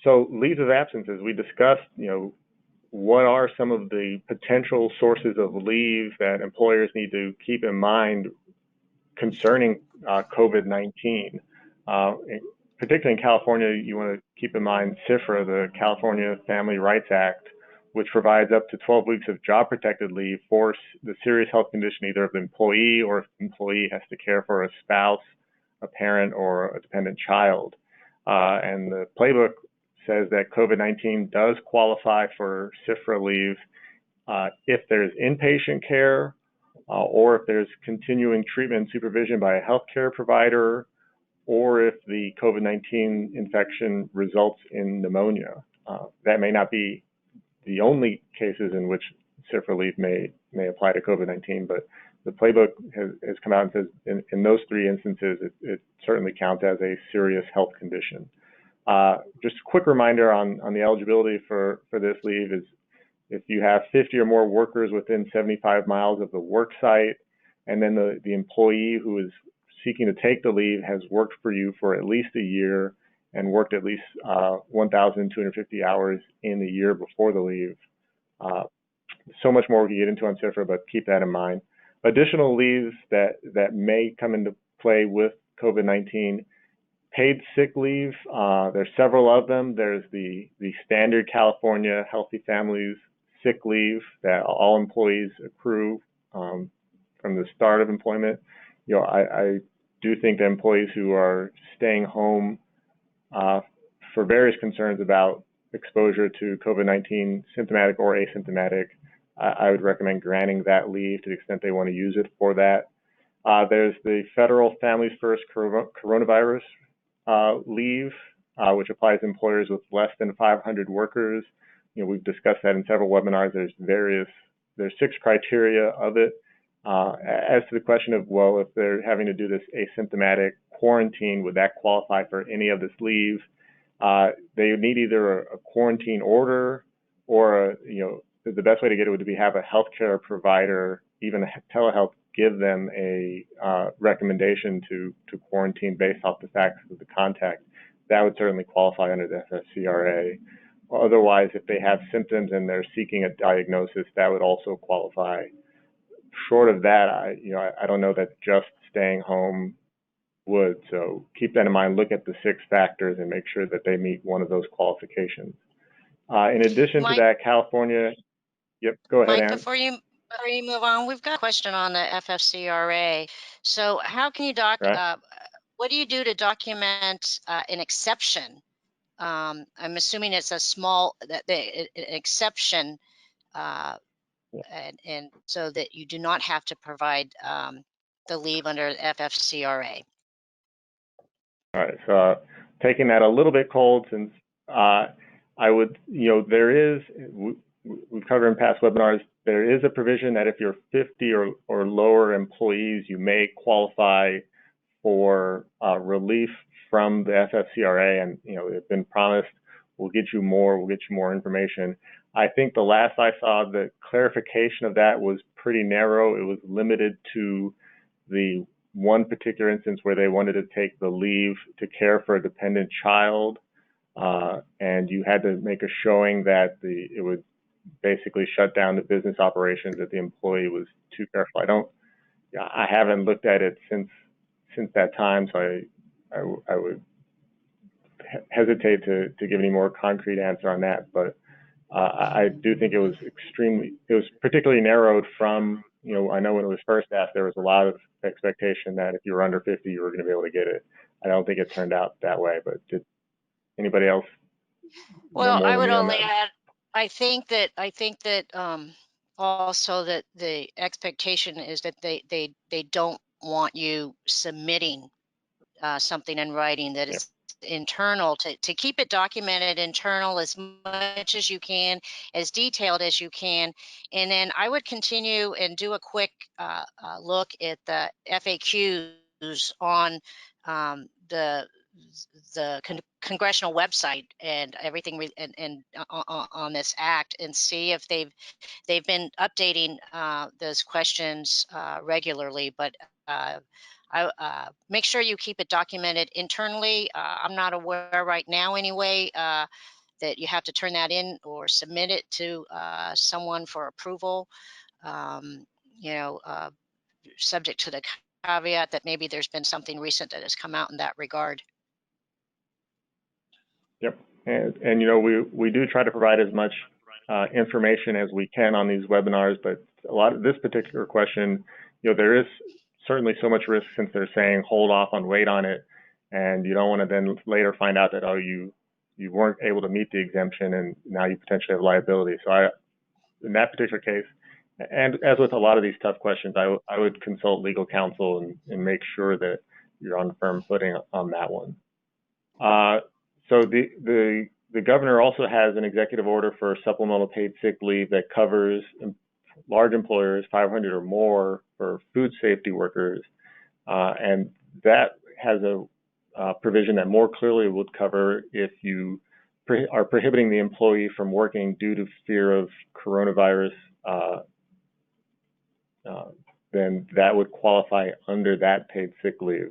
So leaves of absence, as we discussed, what are some of the potential sources of leave that employers need to keep in mind concerning COVID-19? Particularly in California, you want to keep in mind CFRA, the California Family Rights Act, which provides up to 12 weeks of job protected leave for the serious health condition either of the employee or if the employee has to care for a spouse, a parent, or a dependent child. And the playbook says that COVID-19 does qualify for CFRA leave if there's inpatient care or if there's continuing treatment and supervision by a healthcare provider, or if the COVID-19 infection results in pneumonia. That may not be the only cases in which CFRA leave may apply to COVID-19, but the playbook has come out and says in those three instances, it certainly counts as a serious health condition. Just a quick reminder on the eligibility for this leave is if you have 50 or more workers within 75 miles of the work site, and then the employee who is seeking to take the leave has worked for you for at least a year and worked at least 1,250 hours in the year before the leave. So much more we can get into on CFRA, but keep that in mind. Additional leaves that may come into play with COVID-19, paid sick leave. There's several of them. There's the standard California Healthy Families sick leave that all employees accrue from the start of employment. I do think that employees who are staying home for various concerns about exposure to COVID-19, symptomatic or asymptomatic, I would recommend granting that leave to the extent they want to use it for that. There's the federal Families First coronavirus leave, which applies to employers with less than 500 workers. We've discussed that in several webinars. There's 6 criteria of it. As to the question of, well, if they're having to do this asymptomatic quarantine, would that qualify for any of this leave? They would need either a quarantine order or, the best way to get it would be have a healthcare provider, even a telehealth, give them a recommendation to quarantine based off the facts of the contact. That would certainly qualify under the FFCRA. Otherwise, if they have symptoms and they're seeking a diagnosis, that would also qualify. Short of that, I don't know that just staying home would. So keep that in mind. Look at the 6 factors and make sure that they meet one of those qualifications. In addition to that, California. Yep, go ahead, Ann. Before you move on, we've got a question on the FFCRA. So how can you what do you do to document an exception? I'm assuming it's a small an exception, and so that you do not have to provide the leave under FFCRA. All right, so taking that a little bit cold, since I would, there is, we've covered in past webinars, there is a provision that if you're 50 or lower employees, you may qualify for relief from the FFCRA, and it's been promised we'll get you more information. I think the last I saw, the clarification of that was pretty narrow. It was limited to the one particular instance where they wanted to take the leave to care for a dependent child, and you had to make a showing that it would basically shut down the business operations if the employee was too careful. I haven't looked at it since that time, so I would hesitate to give any more concrete answer on that. But I do think it was particularly narrowed from, I know when it was first asked, there was a lot of expectation that if you were under 50, you were going to be able to get it. I don't think it turned out that way, but did anybody else? Well, I would only add, I think that also that the expectation is that they don't want you submitting something in writing that is internal, to keep it documented internal as much as you can, as detailed as you can. And then I would continue and do a quick look at the FAQs on the congressional website and everything and on this act, and see if they've been updating those questions regularly. But make sure you keep it documented internally. I'm not aware right now anyway that you have to turn that in or submit it to someone for approval. You know, subject to the caveat that maybe there's been something recent that has come out in that regard. Yep, and you know, we do try to provide as much information as we can on these webinars, but a lot of this particular question, you know, there is certainly so much risk since they're saying hold off on, wait on it, and you don't want to then later find out that, oh, you weren't able to meet the exemption and now you potentially have liability. So in that particular case, and as with a lot of these tough questions, I would consult legal counsel and make sure that you're on firm footing on that one. So the governor also has an executive order for supplemental paid sick leave that covers large employers, 500 or more, for food safety workers, and that has a provision that more clearly would cover if you are prohibiting the employee from working due to fear of coronavirus, then that would qualify under that paid sick leave.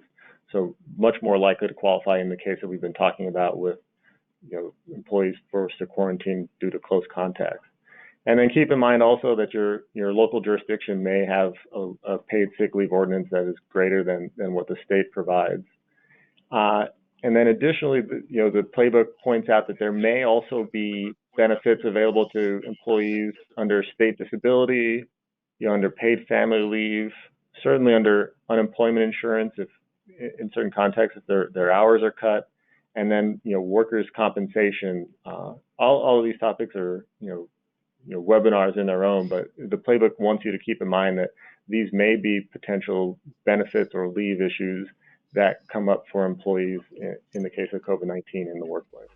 So much more likely to qualify in the case that we've been talking about with, you know, employees forced to quarantine due to close contacts. And then keep in mind also that your local jurisdiction may have a paid sick leave ordinance that is greater than what the state provides. And then additionally, you know, the playbook points out that there may also be benefits available to employees under state disability, you know, under paid family leave, certainly under unemployment insurance if in certain contexts if their hours are cut, and then, you know, workers' compensation. All of these topics are, you know, webinars in their own, but the playbook wants you to keep in mind that these may be potential benefits or leave issues that come up for employees in the case of COVID-19 in the workplace.